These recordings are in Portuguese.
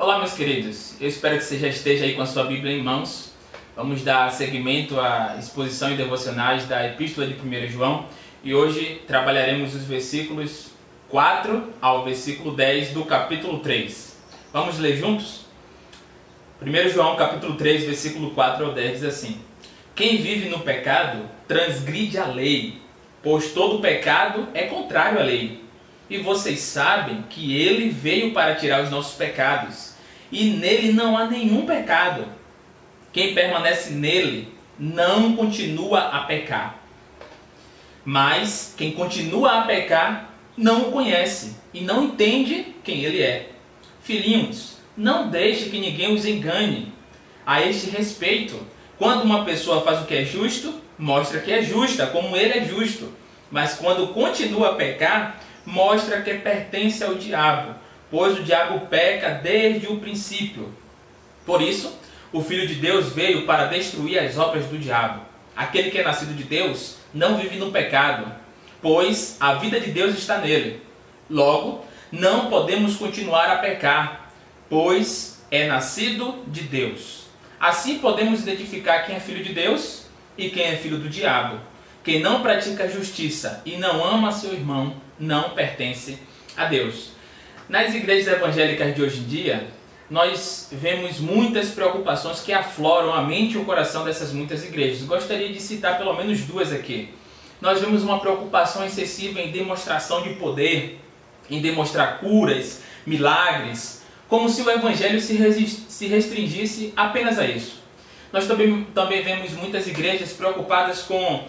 Olá, meus queridos, eu espero que você já esteja aí com a sua Bíblia em mãos. Vamos dar seguimento à exposição e devocionais da Epístola de 1 João e hoje trabalharemos os versículos 4 ao versículo 10 do capítulo 3. Vamos ler juntos? 1 João capítulo 3, versículo 4 ao 10 diz assim: Quem vive no pecado transgride a lei, pois todo pecado é contrário à lei. E vocês sabem que ele veio para tirar os nossos pecados, e nele não há nenhum pecado. Quem permanece nele não continua a pecar. Mas quem continua a pecar não o conhece e não entende quem ele é. Filhinhos, não deixe que ninguém os engane. A este respeito, quando uma pessoa faz o que é justo, mostra que é justa, como ele é justo. Mas quando continua a pecar, mostra que pertence ao diabo, pois o diabo peca desde o princípio. Por isso, o Filho de Deus veio para destruir as obras do diabo. Aquele que é nascido de Deus não vive no pecado, pois a vida de Deus está nele. Logo, não podemos continuar a pecar, pois é nascido de Deus. Assim podemos identificar quem é filho de Deus e quem é filho do diabo. Quem não pratica justiça e não ama seu irmão não pertence a Deus. Nas igrejas evangélicas de hoje em dia, nós vemos muitas preocupações que afloram a mente e o coração dessas muitas igrejas. Gostaria de citar pelo menos duas aqui. Nós vemos uma preocupação excessiva em demonstração de poder, em demonstrar curas, milagres, como se o evangelho se restringisse apenas a isso. Nós também vemos muitas igrejas preocupadas com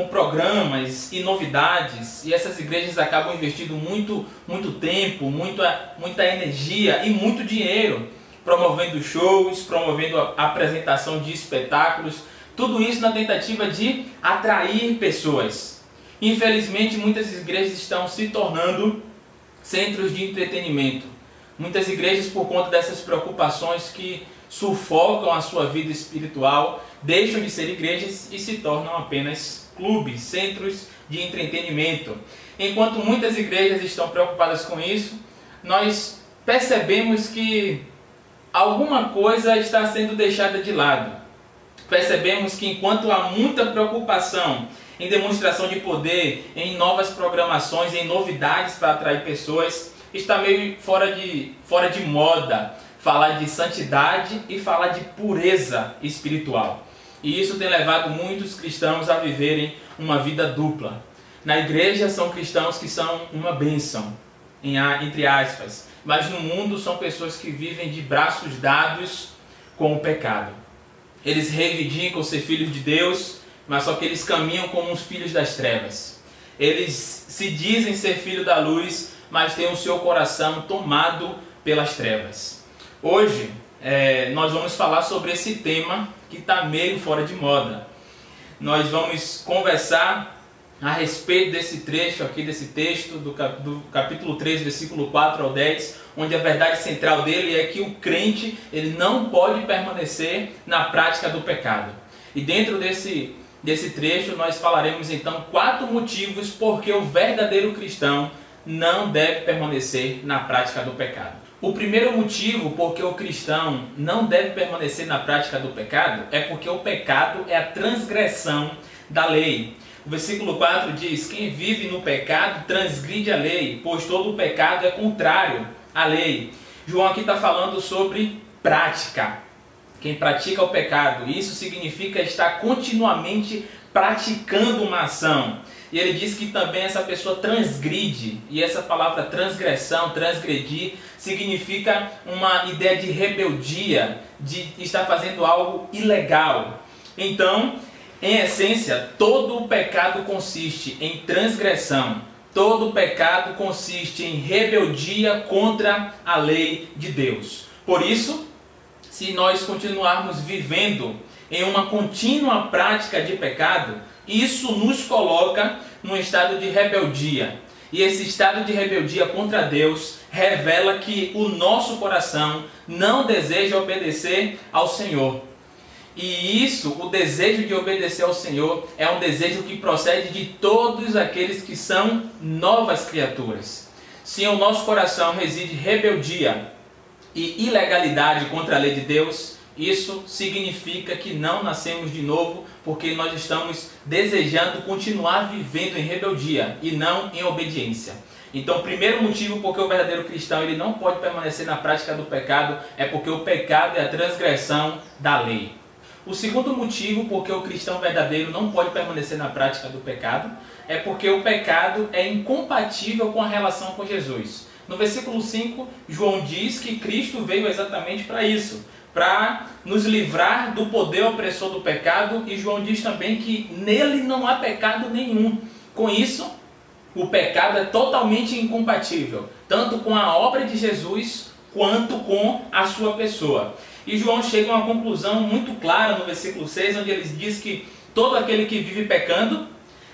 programas e novidades, e essas igrejas acabam investindo muito tempo, muita energia e muito dinheiro, promovendo shows, promovendo a apresentação de espetáculos, tudo isso na tentativa de atrair pessoas. Infelizmente, muitas igrejas estão se tornando centros de entretenimento. Muitas igrejas, por conta dessas preocupações que sufocam a sua vida espiritual, deixam de ser igrejas e se tornam apenas clubes, centros de entretenimento. Enquanto muitas igrejas estão preocupadas com isso, nós percebemos que alguma coisa está sendo deixada de lado. Percebemos que enquanto há muita preocupação em demonstração de poder, em novas programações, em novidades para atrair pessoas, está meio fora de moda falar de santidade e falar de pureza espiritual. E isso tem levado muitos cristãos a viverem uma vida dupla. Na igreja são cristãos que são uma bênção, entre aspas, mas no mundo são pessoas que vivem de braços dados com o pecado. Eles reivindicam ser filhos de Deus, mas só que eles caminham como os filhos das trevas. Eles se dizem ser filho da luz, mas têm o seu coração tomado pelas trevas. Hoje, nós vamos falar sobre esse tema que está meio fora de moda. Nós vamos conversar a respeito desse trecho aqui, desse texto, do capítulo 3, versículo 4 ao 10, onde a verdade central dele é que o crente ele não pode permanecer na prática do pecado. E dentro desse trecho nós falaremos então 4 motivos porque o verdadeiro cristão não deve permanecer na prática do pecado. O primeiro motivo porque o cristão não deve permanecer na prática do pecado é porque o pecado é a transgressão da lei. O versículo 4 diz: Quem vive no pecado transgride a lei, pois todo o pecado é contrário à lei. João aqui está falando sobre prática. Quem pratica o pecado, isso significa estar continuamente praticando uma ação. E ele diz que também essa pessoa transgride, e essa palavra transgressão, transgredir, significa uma ideia de rebeldia, de estar fazendo algo ilegal. Então, em essência, todo o pecado consiste em transgressão, todo o pecado consiste em rebeldia contra a lei de Deus. Por isso, se nós continuarmos vivendo em uma contínua prática de pecado, isso nos coloca num estado de rebeldia. E esse estado de rebeldia contra Deus revela que o nosso coração não deseja obedecer ao Senhor. E isso, o desejo de obedecer ao Senhor, é um desejo que procede de todos aqueles que são novas criaturas. Se em nosso coração reside rebeldia, e ilegalidade contra a lei de Deus, isso significa que não nascemos de novo, porque nós estamos desejando continuar vivendo em rebeldia e não em obediência. Então, o primeiro motivo porque o verdadeiro cristão ele não pode permanecer na prática do pecado é porque o pecado é a transgressão da lei. O segundo motivo porque o cristão verdadeiro não pode permanecer na prática do pecado é porque o pecado é incompatível com a relação com Jesus. No versículo 5, João diz que Cristo veio exatamente para isso, para nos livrar do poder opressor do pecado, e João diz também que nele não há pecado nenhum. Com isso, o pecado é totalmente incompatível, tanto com a obra de Jesus, quanto com a sua pessoa. E João chega a uma conclusão muito clara no versículo 6, onde ele diz que todo aquele que vive pecando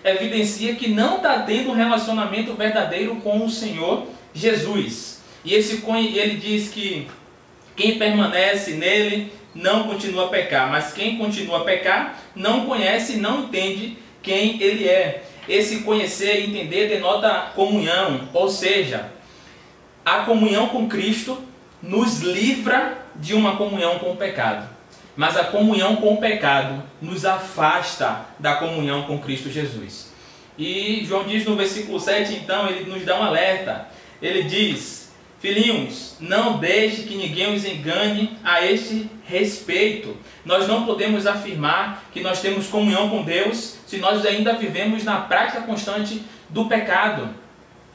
evidencia que não está tendo um relacionamento verdadeiro com o Senhor Jesus. E ele diz que quem permanece nele não continua a pecar, mas quem continua a pecar não conhece e não entende quem ele é. Esse conhecer e entender denota comunhão, ou seja, a comunhão com Cristo nos livra de uma comunhão com o pecado. Mas a comunhão com o pecado nos afasta da comunhão com Cristo Jesus. E João diz no versículo 7, então, ele nos dá um alerta. Ele diz: filhinhos, não deixe que ninguém os engane a este respeito. Nós não podemos afirmar que nós temos comunhão com Deus se nós ainda vivemos na prática constante do pecado.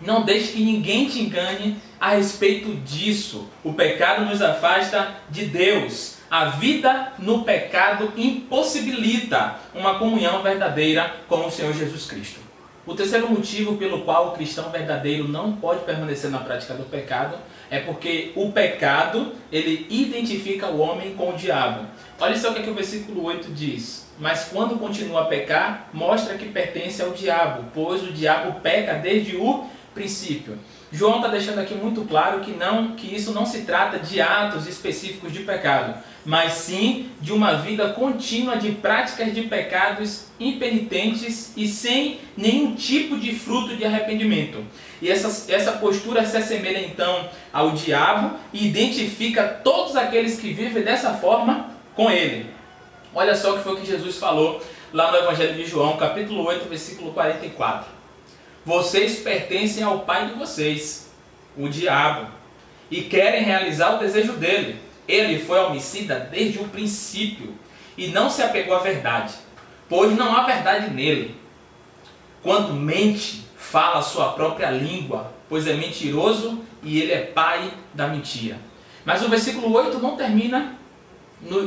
Não deixe que ninguém te engane a respeito disso. O pecado nos afasta de Deus. A vida no pecado impossibilita uma comunhão verdadeira com o Senhor Jesus Cristo. O terceiro motivo pelo qual o cristão verdadeiro não pode permanecer na prática do pecado é porque o pecado, ele identifica o homem com o diabo. Olha só o que o versículo 8 diz: mas quando continua a pecar, mostra que pertence ao diabo, pois o diabo peca desde o princípio. João está deixando aqui muito claro que isso não se trata de atos específicos de pecado, mas sim de uma vida contínua de práticas de pecados impenitentes e sem nenhum tipo de fruto de arrependimento. E essa postura se assemelha então ao diabo e identifica todos aqueles que vivem dessa forma com ele. Olha só o que foi que Jesus falou lá no Evangelho de João, capítulo 8, versículo 44. Vocês pertencem ao pai de vocês, o diabo, e querem realizar o desejo dele. Ele foi homicida desde o princípio e não se apegou à verdade, pois não há verdade nele. Quando mente, fala a sua própria língua, pois é mentiroso e ele é pai da mentira. Mas o versículo 8 não termina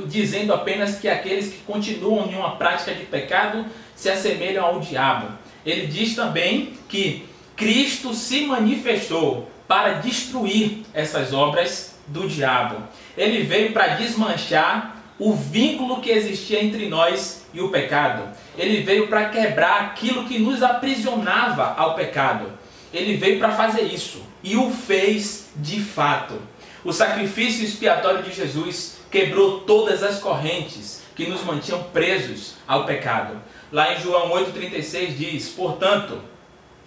dizendo apenas que aqueles que continuam em uma prática de pecado se assemelham ao diabo. Ele diz também que Cristo se manifestou para destruir essas obras do diabo. Ele veio para desmanchar o vínculo que existia entre nós e o pecado. Ele veio para quebrar aquilo que nos aprisionava ao pecado. Ele veio para fazer isso e o fez de fato. O sacrifício expiatório de Jesus quebrou todas as correntes que nos mantinham presos ao pecado. Lá em João 8,36 diz: portanto,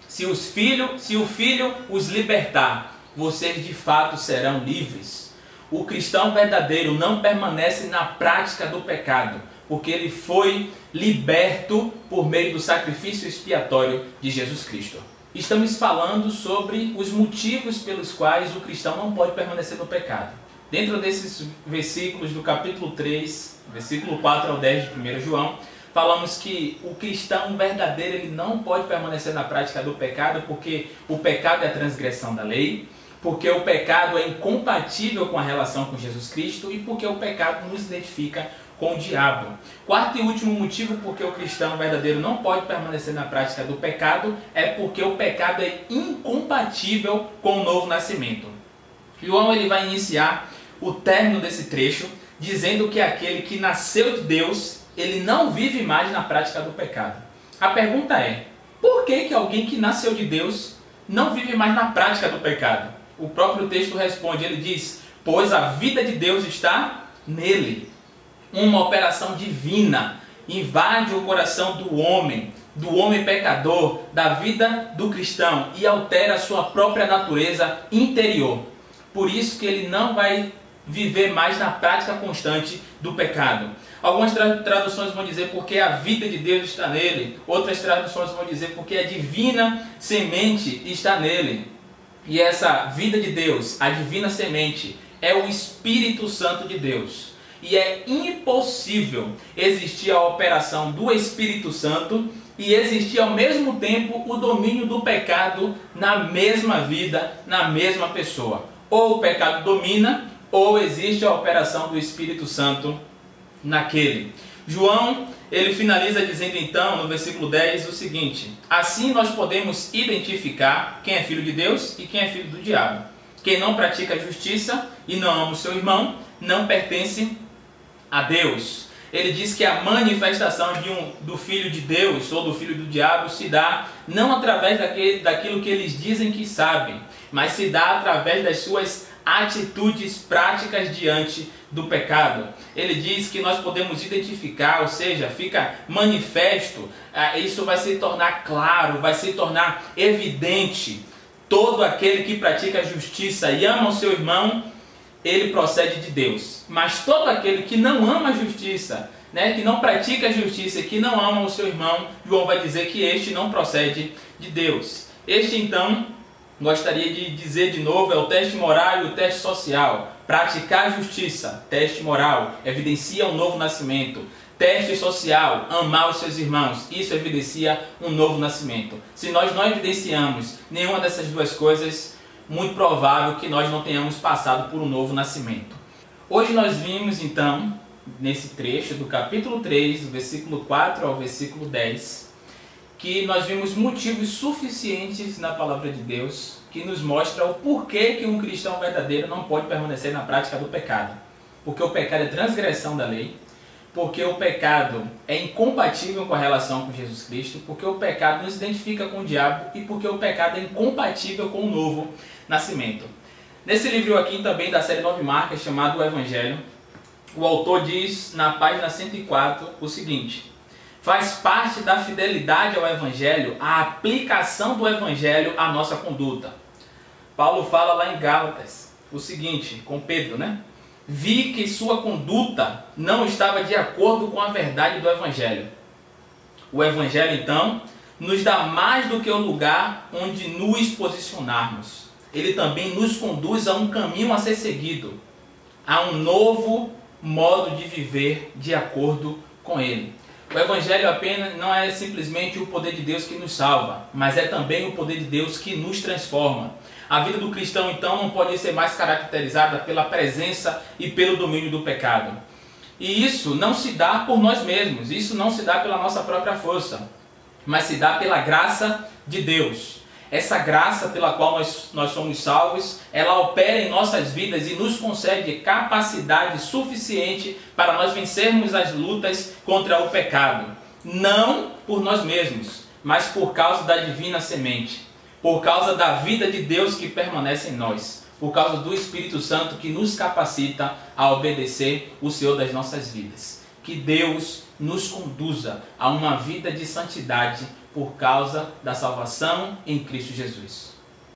se o Filho os libertar, vocês de fato serão livres. O cristão verdadeiro não permanece na prática do pecado, porque ele foi liberto por meio do sacrifício expiatório de Jesus Cristo. Estamos falando sobre os motivos pelos quais o cristão não pode permanecer no pecado. Dentro desses versículos do capítulo 3, versículo 4 ao 10 de 1 João, falamos que o cristão verdadeiro ele não pode permanecer na prática do pecado porque o pecado é a transgressão da lei, porque o pecado é incompatível com a relação com Jesus Cristo e porque o pecado nos identifica com o diabo. Quarto e último motivo porque o cristão verdadeiro não pode permanecer na prática do pecado é porque o pecado é incompatível com o novo nascimento. João ele vai iniciar o término desse trecho dizendo que aquele que nasceu de Deus, ele não vive mais na prática do pecado. A pergunta é: por que alguém que nasceu de Deus não vive mais na prática do pecado? O próprio texto responde, ele diz: pois a vida de Deus está nele. Uma operação divina invade o coração do homem pecador, da vida do cristão, e altera a sua própria natureza interior. por isso que ele não vai viver mais na prática constante do pecado. Algumas traduções vão dizer porque a vida de Deus está nele, outras traduções vão dizer porque a divina semente está nele. E essa vida de Deus, a divina semente, é o Espírito Santo de Deus. E é impossível existir a operação do Espírito Santo e existir ao mesmo tempo o domínio do pecado na mesma vida, na mesma pessoa. Ou o pecado domina, ou existe a operação do Espírito Santo naquele. João, ele finaliza dizendo então, no versículo 10, o seguinte: assim nós podemos identificar quem é filho de Deus e quem é filho do diabo. Quem não pratica a justiça e não ama o seu irmão, não pertence a Deus. Ele diz que a manifestação do Filho de Deus ou do Filho do Diabo se dá não através daquilo que eles dizem que sabem, mas se dá através das suas atitudes práticas diante do pecado. Ele diz que nós podemos identificar, ou seja, fica manifesto, isso vai se tornar claro, vai se tornar evidente. Todo aquele que pratica a justiça e ama o seu irmão, ele procede de Deus. Mas todo aquele que não ama a justiça, que não pratica a justiça e que não ama o seu irmão, João vai dizer que este não procede de Deus. Este então, gostaria de dizer de novo, é o teste moral e o teste social. Praticar a justiça, teste moral, evidencia um novo nascimento. Teste social, amar os seus irmãos, isso evidencia um novo nascimento. Se nós não evidenciamos nenhuma dessas duas coisas, muito provável que nós não tenhamos passado por um novo nascimento. Hoje nós vimos então, nesse trecho do capítulo 3, do versículo 4 ao versículo 10, que nós vimos motivos suficientes na palavra de Deus que nos mostra o porquê que um cristão verdadeiro não pode permanecer na prática do pecado. Porque o pecado é transgressão da lei, porque o pecado é incompatível com a relação com Jesus Cristo, porque o pecado nos identifica com o diabo e porque o pecado é incompatível com o novo nascimento. Nesse livro aqui também da série 9 Marcas, chamado O Evangelho, o autor diz na página 104 o seguinte: faz parte da fidelidade ao Evangelho a aplicação do Evangelho à nossa conduta. Paulo fala lá em Gálatas o seguinte, com Pedro, vi que sua conduta não estava de acordo com a verdade do Evangelho. O Evangelho, então, nos dá mais do que o lugar onde nos posicionarmos. Ele também nos conduz a um caminho a ser seguido, a um novo modo de viver de acordo com ele. O Evangelho apenas não é simplesmente o poder de Deus que nos salva, mas é também o poder de Deus que nos transforma. A vida do cristão, então, não pode ser mais caracterizada pela presença e pelo domínio do pecado. E isso não se dá por nós mesmos, isso não se dá pela nossa própria força, mas se dá pela graça de Deus. Essa graça pela qual nós somos salvos, ela opera em nossas vidas e nos concede capacidade suficiente para nós vencermos as lutas contra o pecado. Não por nós mesmos, mas por causa da divina semente. Por causa da vida de Deus que permanece em nós. Por causa do Espírito Santo que nos capacita a obedecer o Senhor das nossas vidas. Que Deus nos conduza a uma vida de santidade por causa da salvação em Cristo Jesus.